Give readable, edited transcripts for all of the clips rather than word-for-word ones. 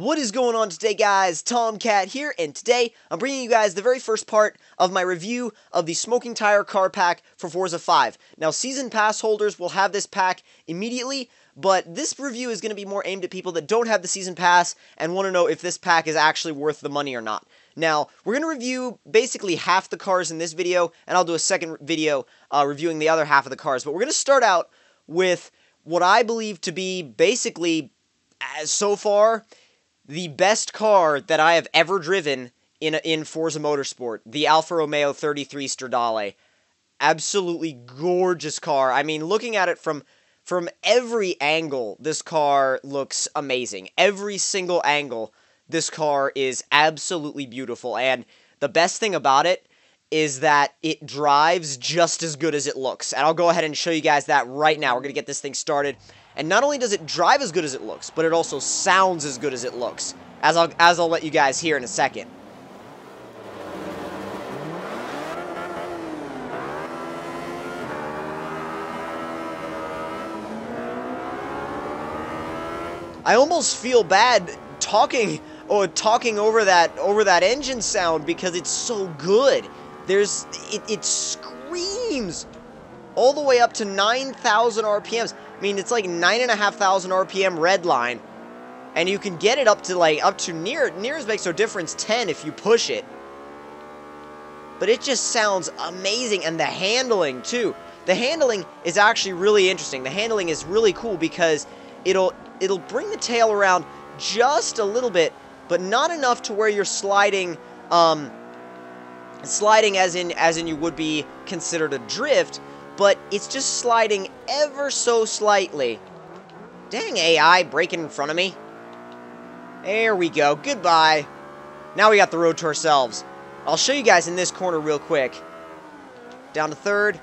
What is going on today, guys? Tomcat here, and today I'm bringing you guys the very first part of my review of the Smoking Tire car pack for Forza 5. Now, season pass holders will have this pack immediately, but this review is going to be more aimed at people that don't have the season pass and want to know if this pack is actually worth the money or not. Now, we're going to review basically half the cars in this video, and I'll do a second video reviewing the other half of the cars. But we're going to start out with what I believe to be basically, so far, the best car that I have ever driven in Forza Motorsport, the Alfa Romeo 33 Stradale. Absolutely gorgeous car. I mean, looking at it from every angle, this car looks amazing. Every single angle, this car is absolutely beautiful. And the best thing about it is that it drives just as good as it looks. And I'll go ahead and show you guys that right now. We're going to get this thing started. And not only does it drive as good as it looks, but it also sounds as good as it looks, as I'll let you guys hear in a second. I almost feel bad talking over that engine sound because it's so good. It screams all the way up to 9,000 RPMs. I mean, it's like 9,500 RPM red line, and you can get it up to near as makes no difference 10 if you push it. But it just sounds amazing, and the handling too. The handling is actually really interesting. The handling is really cool because it'll bring the tail around just a little bit, but not enough to where you're sliding as in you would be considered a drift. But it's just sliding ever so slightly. Dang AI, braking in front of me. There we go. Goodbye. Now we got the road to ourselves. I'll show you guys in this corner real quick. Down to third.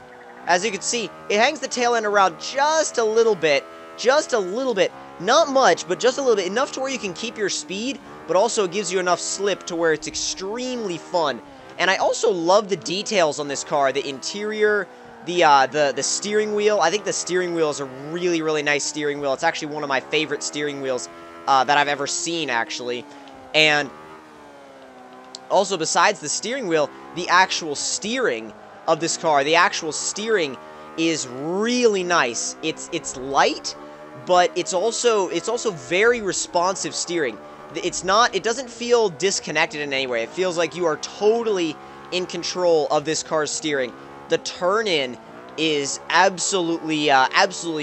As you can see, it hangs the tail end around just a little bit. Just a little bit. Not much, but just a little bit. Enough to where you can keep your speed, but also it gives you enough slip to where it's extremely fun. And I also love the details on this car. The interior, the steering wheel. I think the steering wheel is a really, really nice steering wheel. It's actually one of my favorite steering wheels that I've ever seen, actually. And also, besides the steering wheel, the actual steering of this car, the actual steering is really nice. It's light, but it's also very responsive steering. It doesn't feel disconnected in any way. It feels like you are totally in control of this car's steering. The turn-in is absolutely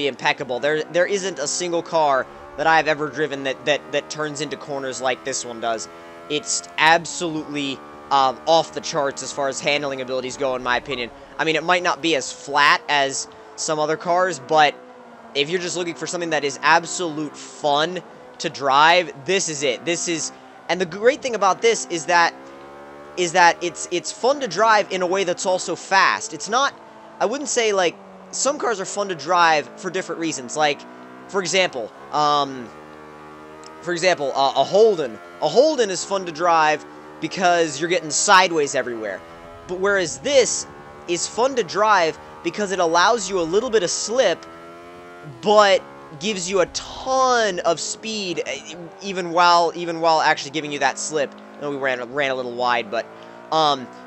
impeccable. There isn't a single car that I've ever driven that turns into corners like this one does. It's absolutely off the charts as far as handling abilities go, in my opinion. I mean, it might not be as flat as some other cars, but if you're just looking for something that is absolute fun to drive, this is it. And the great thing about this is that it's fun to drive in a way that's also fast. It's not, I wouldn't say, like, some cars are fun to drive for different reasons. Like, for example, a Holden. A Holden is fun to drive because you're getting sideways everywhere. But whereas this is fun to drive because it allows you a little bit of slip, but gives you a ton of speed, even while actually giving you that slip. I know we ran a little wide, but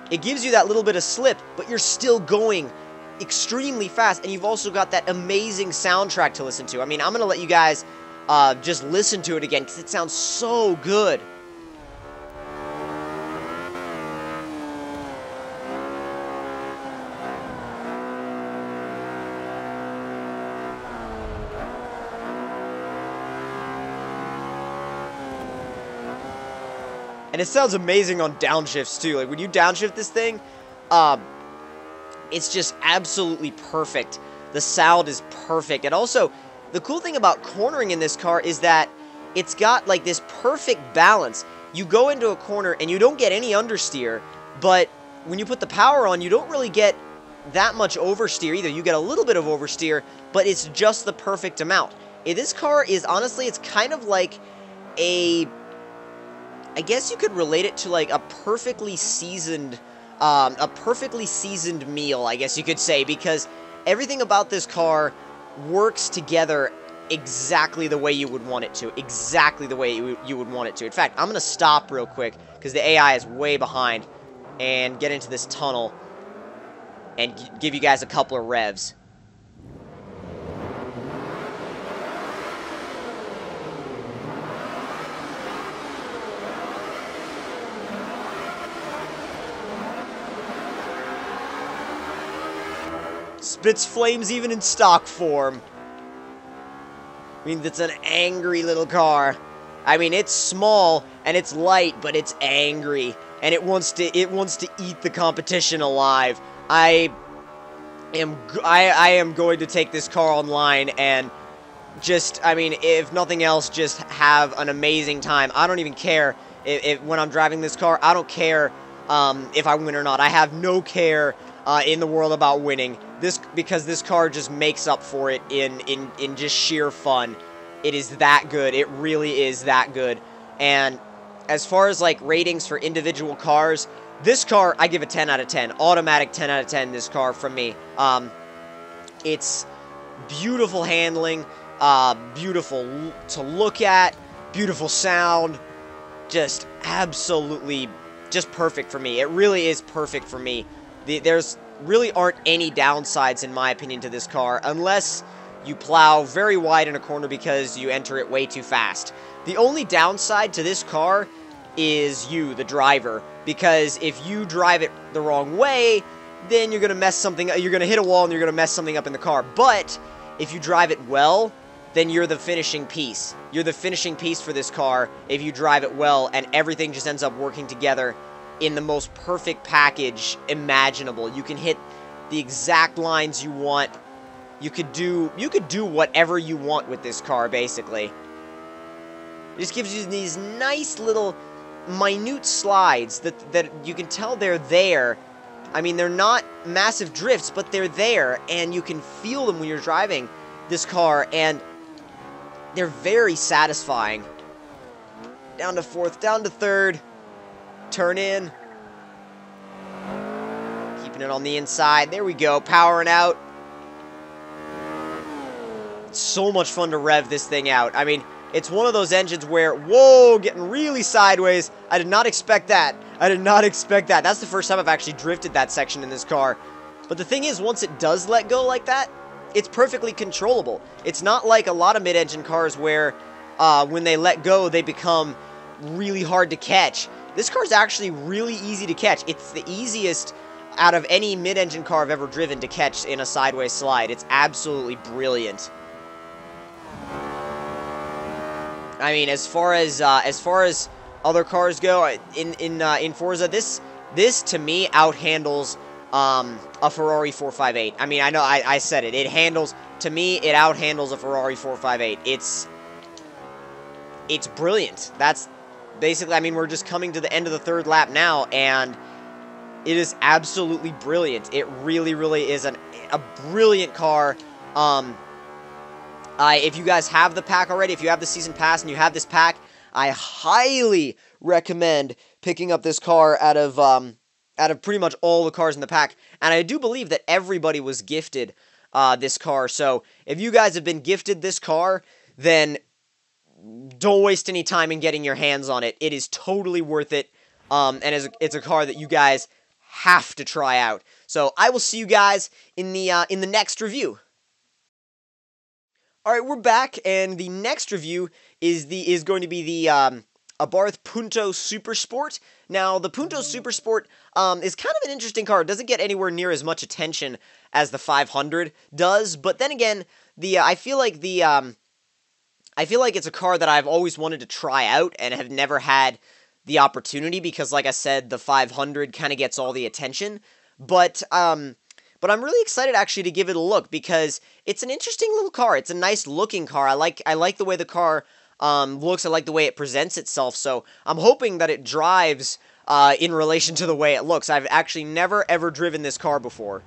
it gives you that little bit of slip, but you're still going extremely fast, and you've also got that amazing soundtrack to listen to. I mean, I'm gonna let you guys just listen to it again because it sounds so good. And it sounds amazing on downshifts, too. Like, when you downshift this thing, it's just absolutely perfect. The sound is perfect. And also, the cool thing about cornering in this car is that it's got, like, this perfect balance. You go into a corner, and you don't get any understeer, but when you put the power on, you don't really get that much oversteer either. You get a little bit of oversteer, but it's just the perfect amount. This car is, honestly, it's kind of like I guess you could relate it to like a perfectly seasoned meal, I guess you could say, because everything about this car works together exactly the way you would want it to. Exactly the way you would want it to. In fact, I'm going to stop real quick, because the AI is way behind, and get into this tunnel, and give you guys a couple of revs. Spits flames even in stock form. I mean, it's an angry little car. I mean, it's small and it's light, but it's angry, and it wants to eat the competition alive. I am going to take this car online and just, I mean, if nothing else, just have an amazing time. I don't even care if when I'm driving this car. I don't care if I win or not. I have no care in the world about winning. Because this car just makes up for it in just sheer fun. It is that good. It really is that good. And as far as like ratings for individual cars, this car I give a 10 out of 10. Automatic 10 out of 10. This car from me. It's beautiful handling, beautiful to look at, beautiful sound, just absolutely just perfect for me. It really is perfect for me. There's really aren't any downsides, in my opinion, to this car, unless you plow very wide in a corner because you enter it way too fast. The only downside to this car is you, the driver, because if you drive it the wrong way, then you're gonna hit a wall and you're gonna mess something up in the car. But if you drive it well, then you're the finishing piece. You're the finishing piece for this car if you drive it well, and everything just ends up working together in the most perfect package imaginable. You can hit the exact lines you want. You could do whatever you want with this car, basically. It just gives you these nice little minute slides that you can tell they're there. I mean, they're not massive drifts, but they're there, and you can feel them when you're driving this car, and they're very satisfying. Down to fourth, down to third. Turn in. Keeping it on the inside. There we go. Powering out. It's so much fun to rev this thing out. I mean, it's one of those engines where, whoa, getting really sideways. I did not expect that. I did not expect that. That's the first time I've actually drifted that section in this car. But the thing is, once it does let go like that, it's perfectly controllable. It's not like a lot of mid-engine cars where when they let go, they become really hard to catch. This car's actually really easy to catch. It's the easiest out of any mid-engine car I've ever driven to catch in a sideways slide. It's absolutely brilliant. I mean, as far as other cars go in Forza, this to me outhandles a Ferrari 458. I mean, I know I said it. It outhandles a Ferrari 458. It's brilliant. That's basically, I mean, we're just coming to the end of the third lap now, and it is absolutely brilliant. It really, really is a brilliant car. If you guys have the pack already, if you have the season pass and you have this pack, I highly recommend picking up this car out of pretty much all the cars in the pack. And I do believe that everybody was gifted this car. So if you guys have been gifted this car, then don't waste any time in getting your hands on it. It is totally worth it, and it's a car that you guys have to try out. So I will see you guys in the next review. All right, we're back, and the next review is going to be the Abarth Punto Super Sport. Now, the Punto Super Sport is kind of an interesting car. It doesn't get anywhere near as much attention as the 500 does, but then again, I feel like it's a car that I've always wanted to try out and have never had the opportunity because, like I said, the 500 kind of gets all the attention. But I'm really excited actually to give it a look because it's an interesting little car. It's a nice looking car. I like the way the car looks. I like the way it presents itself. So I'm hoping that it drives in relation to the way it looks. I've actually never ever driven this car before.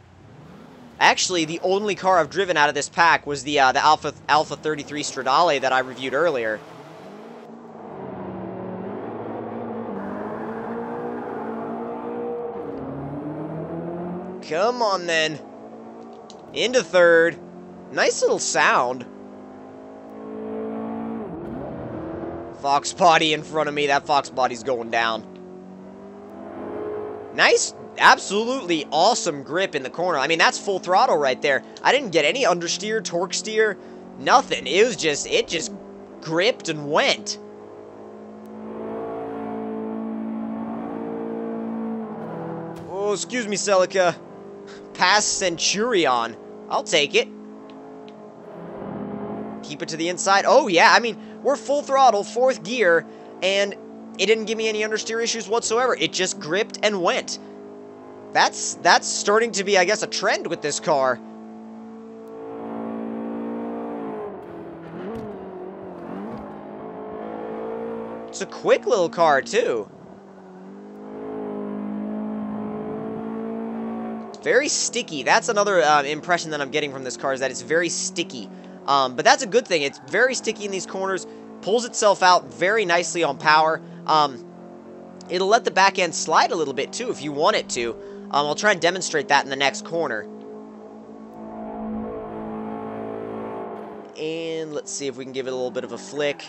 Actually, the only car I've driven out of this pack was the Alpha 33 Stradale that I reviewed earlier. Come on, then. Into third. Nice little sound. Fox body in front of me. That Fox body's going down. Nice, absolutely awesome grip in the corner. I mean, that's full throttle right there. I didn't get any understeer, torque steer, nothing. It just gripped and went. Oh, excuse me, SECA. Pass Centurion. I'll take it. Keep it to the inside. Oh, yeah, I mean, we're full throttle, 4th gear, and it didn't give me any understeer issues whatsoever. It just gripped and went. That's starting to be, I guess, a trend with this car. It's a quick little car, too. It's very sticky. That's another impression that I'm getting from this car, is that it's very sticky. But that's a good thing. It's very sticky in these corners. Pulls itself out very nicely on power. It'll let the back end slide a little bit, too, if you want it to. I'll try and demonstrate that in the next corner. And let's see if we can give it a little bit of a flick.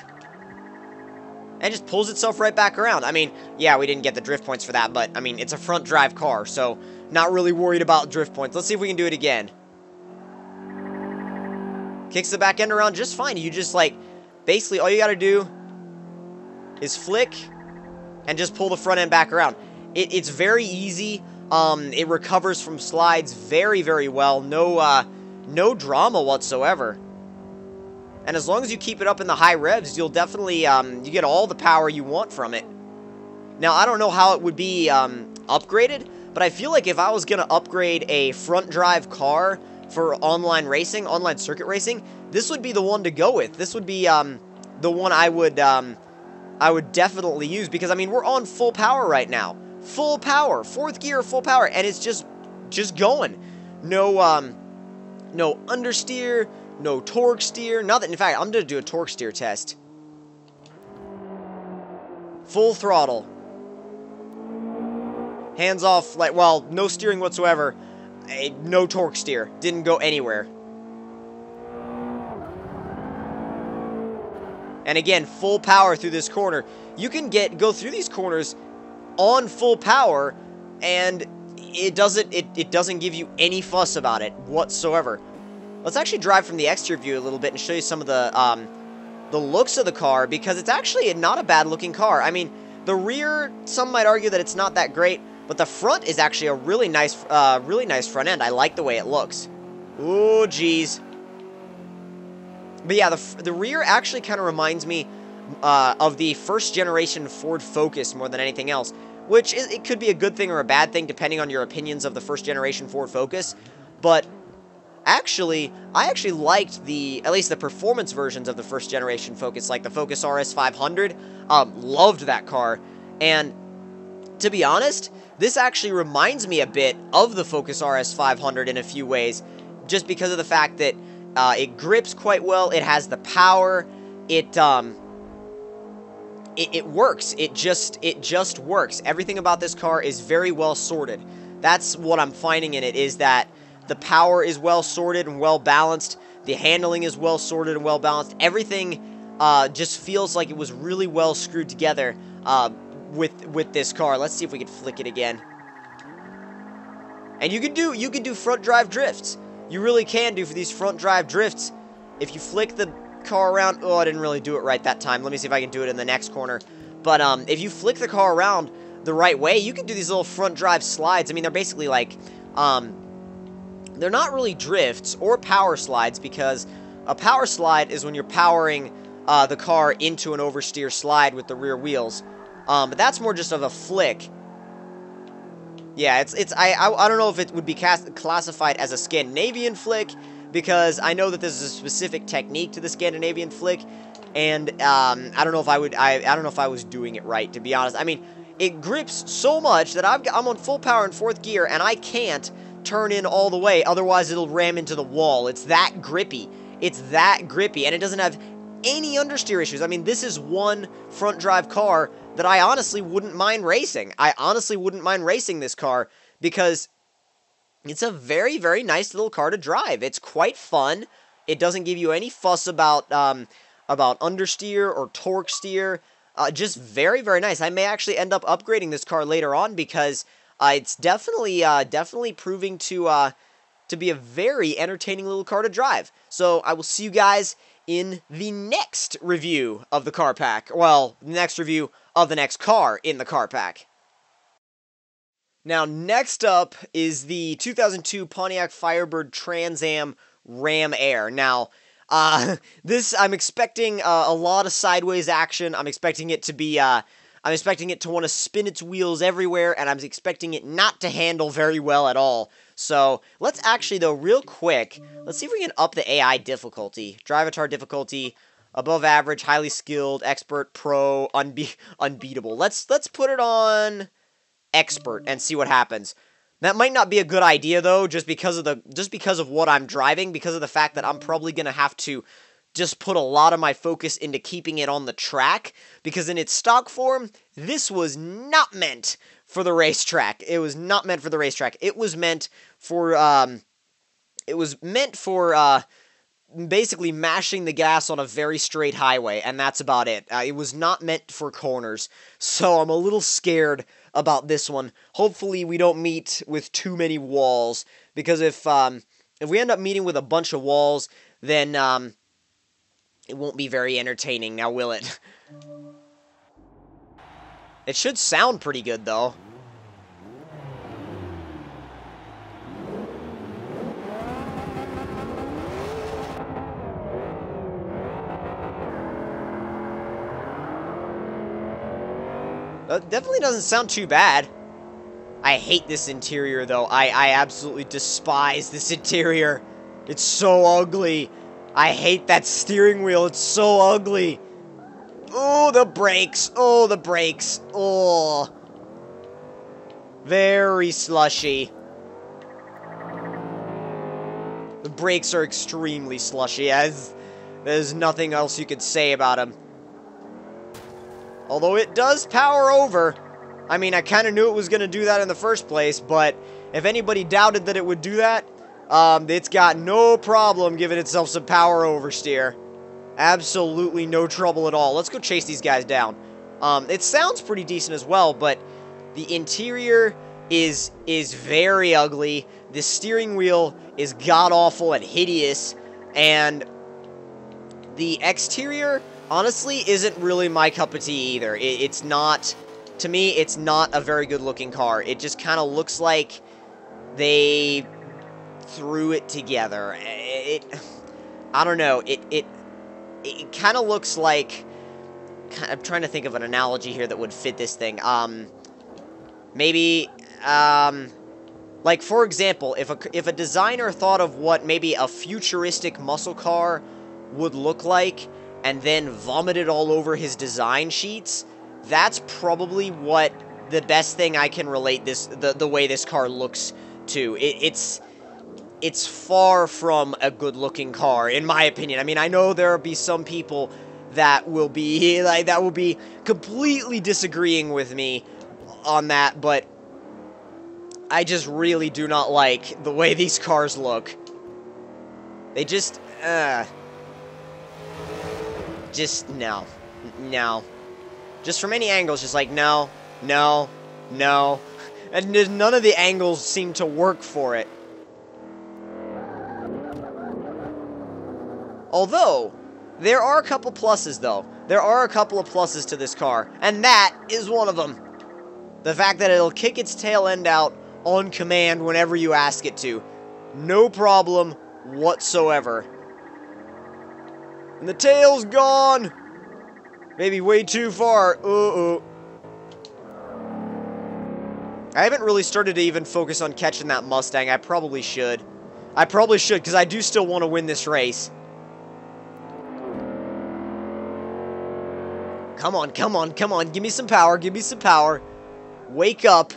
And just pulls itself right back around. I mean, yeah, we didn't get the drift points for that, but, I mean, it's a front drive car, so not really worried about drift points. Let's see if we can do it again. Kicks the back end around just fine. You just, like, basically all you gotta do is flick and just pull the front end back around. It's very easy. It recovers from slides very, very well. No drama whatsoever. And as long as you keep it up in the high revs, you'll definitely, you get all the power you want from it. Now, I don't know how it would be upgraded, but I feel like if I was going to upgrade a front drive car for online racing, online circuit racing, this would be the one to go with. This would be the one I would definitely use, because, I mean, we're on full power right now. Full power, 4th gear, full power, and it's just going. No understeer, no torque steer, nothing. In fact, I'm going to do a torque steer test. Full throttle. Hands off, like, well, no steering whatsoever. No torque steer. Didn't go anywhere. And again, full power through this corner. You can go through these corners on full power, and it doesn't give you any fuss about it whatsoever. Let's actually drive from the exterior view a little bit and show you some of the looks of the car, because it's actually not a bad looking car. I mean, the rear, some might argue that it's not that great, but the front is actually a really nice front end. I like the way it looks. Oh, geez. But yeah, the rear actually kind of reminds me of the first generation Ford Focus more than anything else, which it could be a good thing or a bad thing depending on your opinions of the first generation Ford Focus. But actually, I actually liked at least the performance versions of the first generation Focus, like the Focus RS 500. Loved that car, and to be honest, this actually reminds me a bit of the Focus RS 500 in a few ways, just because of the fact that it grips quite well. It has the power. It works. It just works. Everything about this car is very well sorted. That's what I'm finding in it, is that the power is well sorted and well balanced. The handling is well sorted and well balanced. Everything just feels like it was really well screwed together with this car. Let's see if we can flick it again. And you can do front drive drifts. You really can do for these front drive drifts. If you flick the car around, oh, I didn't really do it right that time. Let me see if I can do it in the next corner. But if you flick the car around the right way, you can do these little front drive slides. I mean, they're basically like, they're not really drifts or power slides, because a power slide is when you're powering the car into an oversteer slide with the rear wheels. But that's more just of a flick. Yeah, I don't know if it would be classified as a Scandinavian flick, because I know that there's a specific technique to the Scandinavian flick, and I don't know if I don't know if I was doing it right, to be honest. I mean, it grips so much that I'm on full power in 4th gear, and I can't turn in all the way, otherwise it'll ram into the wall. It's that grippy. It's that grippy, and it doesn't have any understeer issues. I mean, this is one front drive car that I honestly wouldn't mind racing. I honestly wouldn't mind racing this car, because it's a very, very nice little car to drive. It's quite fun. It doesn't give you any fuss about about understeer or torque steer. Just very, very nice. I may actually end up upgrading this car later on because it's definitely proving to be a very entertaining little car to drive. So I will see you guys in the next review of the car pack. Well, the next review of the next car in the car pack. Now, next up is the 2002 Pontiac Firebird Trans Am Ram Air. Now, this, I'm expecting a lot of sideways action. I'm expecting it to be, I'm expecting it to want to spin its wheels everywhere, and I'm expecting it not to handle very well at all. So, let's actually, though, real quick, let's see if we can up the AI difficulty. Drivatar difficulty, above average, highly skilled, expert, pro, unbeatable. Let's put it on expert and see what happens. That might not be a good idea though, just because of what I'm driving, because of the fact that I'm probably going to have to just put a lot of my focus into keeping it on the track, because in its stock form, this was not meant for the racetrack. It was not meant for the racetrack. It was meant for basically mashing the gas on a very straight highway, and that's about it. It was not meant for corners, so I'm a little scared about this one. Hopefully we don't meet with too many walls, because if we end up meeting with a bunch of walls, then it won't be very entertaining, now will it? It should sound pretty good, though. Definitely doesn't sound too bad. I hate this interior, though. I absolutely despise this interior. It's so ugly. I hate that steering wheel. It's so ugly. Oh, the brakes. Oh, the brakes. Oh. Very slushy. The brakes are extremely slushy, as there's nothing else you could say about them. Although it does power over. I mean, I kind of knew it was going to do that in the first place, but if anybody doubted that it would do that, it's got no problem giving itself some power oversteer. Absolutely no trouble at all. Let's go chase these guys down. It sounds pretty decent as well, but the interior is very ugly. The steering wheel is god-awful and hideous, and the exterior, honestly, isn't really my cup of tea either. It's not, to me, it's not a very good looking car. It just kind of looks like they threw it together. I don't know, it kind of looks like, I'm trying to think of an analogy here that would fit this thing. Maybe, like, for example, if a designer thought of what maybe a futuristic muscle car would look like, and then vomited all over his design sheets, that's probably what the best thing I can relate the way this car looks to. It's far from a good-looking car, in my opinion. I mean, I know there will be some people that will be completely disagreeing with me on that, but I just really do not like the way these cars look. They just no. No. Just from any angles, just like, no, no, no. And none of the angles seem to work for it. Although, there are a couple pluses, though. There are a couple of pluses to this car, and that is one of them. The fact that it'll kick its tail end out on command whenever you ask it to. No problem whatsoever. And the tail's gone! Maybe way too far. Uh-oh. I haven't really started to even focus on catching that Mustang. I probably should. Because I do still want to win this race. Come on, come on, come on. Give me some power, give me some power. Wake up.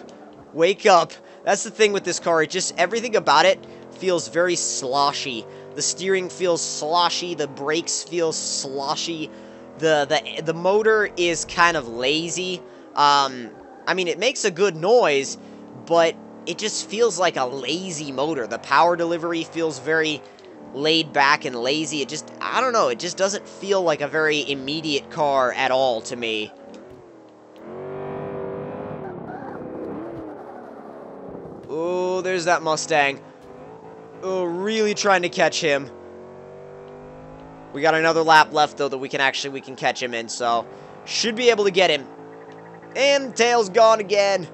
Wake up. That's the thing with this car. It just, everything about it feels very sloshy. The steering feels sloshy. The brakes feel sloshy. The motor is kind of lazy. I mean, it makes a good noise, but it just feels like a lazy motor. The power delivery feels very laid back and lazy. It just, I don't know, it just doesn't feel like a very immediate car at all to me. Oh, there's that Mustang. Oh, really trying to catch him. We got another lap left, though, that we can catch him in, so should be able to get him. And tail's gone again.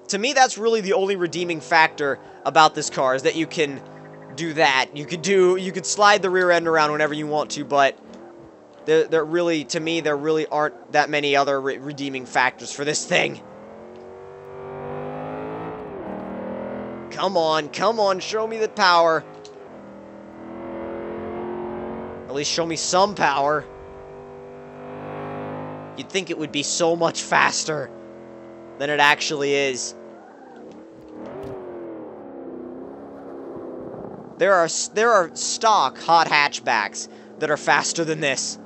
To me, that's really the only redeeming factor about this car, is that you can do that. You could slide the rear end around whenever you want to, but there really, to me, there really aren't that many other redeeming factors for this thing. Come on, show me the power. At least show me some power. You'd think it would be so much faster than it actually is. There are stock hot hatchbacks that are faster than this.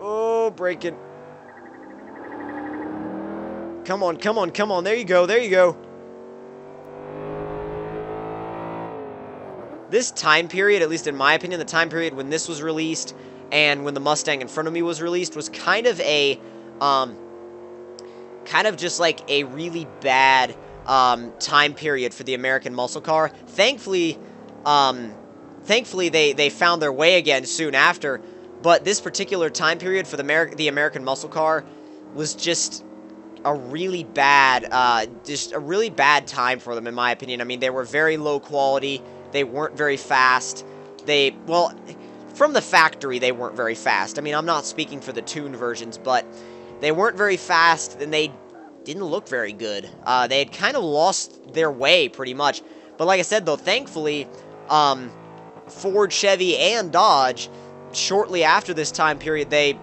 Oh, braking. Come on. There you go. This time period, at least in my opinion, the time period when this was released and when the Mustang in front of me was released was kind of a, kind of just like a really bad time period for the American muscle car. Thankfully, they found their way again soon after, but this particular time period for the American muscle car was just a really bad, time for them, in my opinion. I mean, they were very low quality. They weren't very fast. Well, from the factory, they weren't very fast. I mean, I'm not speaking for the tuned versions, but they weren't very fast, and they didn't look very good. They had kind of lost their way, pretty much. But like I said, though, thankfully, Ford, Chevy, and Dodge, shortly after this time period, they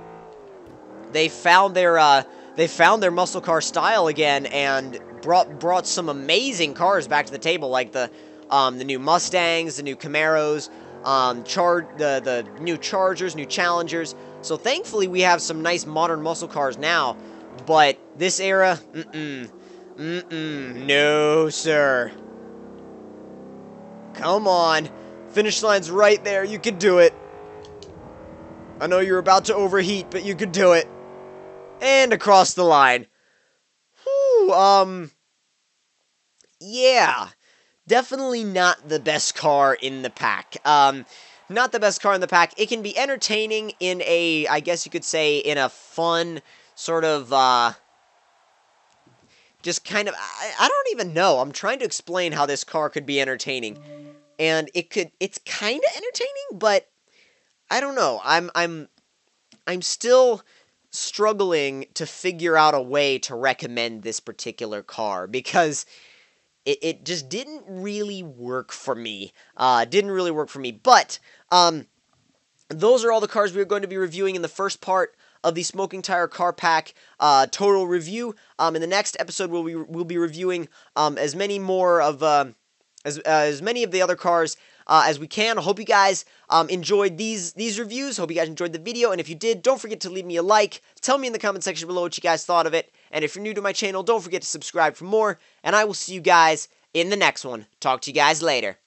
found their muscle car style again and brought some amazing cars back to the table, like the new Mustangs, the new Camaros, the new Chargers, new Challengers. So thankfully we have some nice modern muscle cars now, but this era, no sir. Come on, finish line's right there, you could do it. I know you're about to overheat, but you could do it. And across the line. Whew, yeah. Definitely not the best car in the pack. Not the best car in the pack. It can be entertaining in a, I guess you could say, in a fun sort of, just kind of, I don't even know. I'm trying to explain how this car could be entertaining. And it's kind of entertaining, but I don't know. I'm still struggling to figure out a way to recommend this particular car, because it just didn't really work for me. But those are all the cars we are going to be reviewing in the first part of the Smoking Tire Car Pack total review. In the next episode, we'll be reviewing as many more of as many of the other cars as we can. I hope you guys enjoyed these reviews. Hope you guys enjoyed the video, and if you did, don't forget to leave me a like. Tell me in the comment section below what you guys thought of it, and if you're new to my channel, don't forget to subscribe for more, and I will see you guys in the next one. Talk to you guys later.